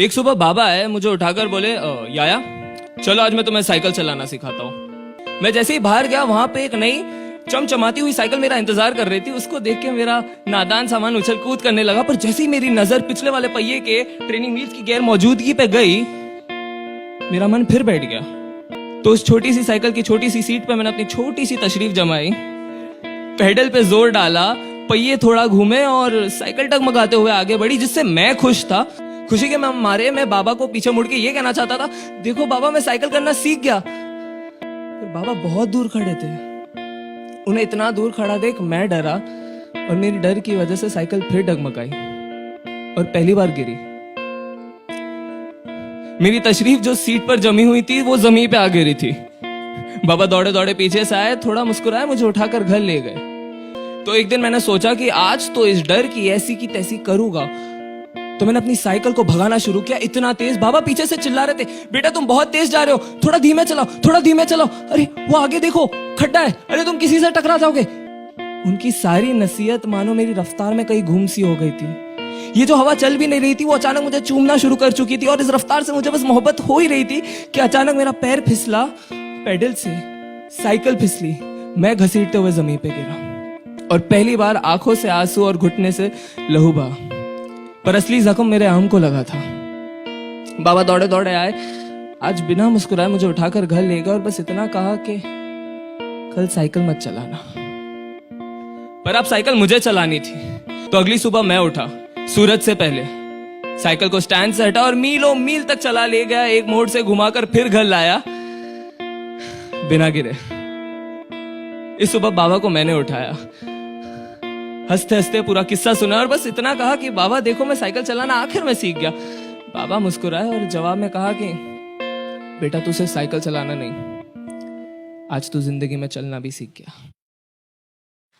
एक सुबह बाबा आए, मुझे उठाकर बोले याया चलो आज मैं तुम्हें साइकिल चलाना सिखाता हूँ। मैं जैसे ही बाहर गया वहां पे एक नई चमचमाती हुई साइकिल मेरा इंतजार कर रही थी। उसको देख के मेरा नादान सामान उछल कूद करने लगा, पर जैसे ही मेरी नजर पिछले वाले पहिए के ट्रेनिंग व्हील्स की गैर मौजूदगी पे गई, मेरा मन फिर बैठ गया। तो उस छोटी सी साइकिल की छोटी सी सीट पे मैंने अपनी छोटी सी तशरीफ जमाई, पेडल पे जोर डाला, पहिए थोड़ा घूमे और साइकिल टगमगाते हुए आगे बढ़ी, जिससे मैं खुश था। खुशी के मारे मैं बाबा को पीछे मुड़ के ये कहना चाहता था, देखो बाबा मैं साइकिल करना सीख गया। पर बाबा बहुत दूर खड़े थे। उन्हें इतना दूर खड़ा देख मैं डरा और मेरी डर की वजह से साइकिल फिर डगमगाई और पहली बार गिरी। मेरी तशरीफ जो सीट पर जमी हुई थी वो जमीन पे आ गिरी थी। बाबा दौड़े दौड़े पीछे से आए, थोड़ा मुस्कुराए, मुझे उठाकर घर ले गए। तो एक दिन मैंने सोचा कि आज तो इस डर की ऐसी की तैसी करूंगा। तो मैंने अपनी साइकिल को भगाना शुरू किया, इतना तेज। बाबा पीछे से चिल्ला रहे थे, बेटा तुम बहुत तेज जा रहे हो, थोड़ा धीमे चलाओ, थोड़ा धीमे चलाओ। अरे वो आगे देखो खड्डा है, अरे तुम किसी से टकरा जाओगे। उनकी सारी नसीहत मानो मेरी रफ्तार में कहीं घूम सी हो गई थी। ये जो हवा चल भी नहीं रही थी वो अचानक मुझे चूमना शुरू कर चुकी थी, और इस रफ्तार से मुझे बस मोहब्बत हो ही रही थी कि अचानक मेरा पैर फिसला पेडल से, साइकिल फिसली, मैं घसीटते हुए जमीन पे गिरा और पहली बार आंखों से आंसू और घुटने से लहू बहा। पर असली जख्म मेरे आम को लगा था। बाबा दौड़े दौड़े आए, आज बिना मुस्कुराए मुझे उठाकर घर ले गए और बस इतना कहा कि कल साइकिल मत चलाना। पर अब साइकिल मुझे चलानी थी। तो अगली सुबह मैं उठा सूरज से पहले, साइकिल को स्टैंड से हटा और मीलों मील तक चला ले गया। एक मोड़ से घुमाकर फिर घर लाया बिना गिरे। इस सुबह बाबा को मैंने उठाया, हंसते हंसते पूरा किस्सा सुना और बस इतना कहा कि बाबा देखो मैं साइकिल चलाना आखिर में सीख गया। बाबा मुस्कुराए और जवाब में कहा कि बेटा तू सिर्फ साइकिल चलाना नहीं, आज तू जिंदगी में चलना भी सीख गया।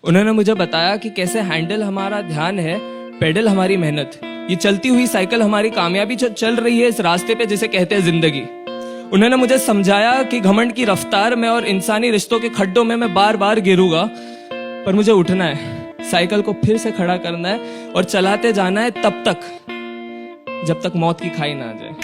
उन्होंने मुझे बताया कि कैसे हैंडल हमारा ध्यान है, पेडल हमारी मेहनत, ये चलती हुई साइकिल हमारी कामयाबी जो चल रही है इस रास्ते पे जिसे कहते हैं जिंदगी। उन्होंने मुझे समझाया कि घमंड की रफ्तार में और इंसानी रिश्तों के खड्डों में मैं बार बार गिरूंगा, पर मुझे उठना है, साइकिल को फिर से खड़ा करना है और चलाते जाना है तब तक जब तक मौत की खाई ना आ जाए।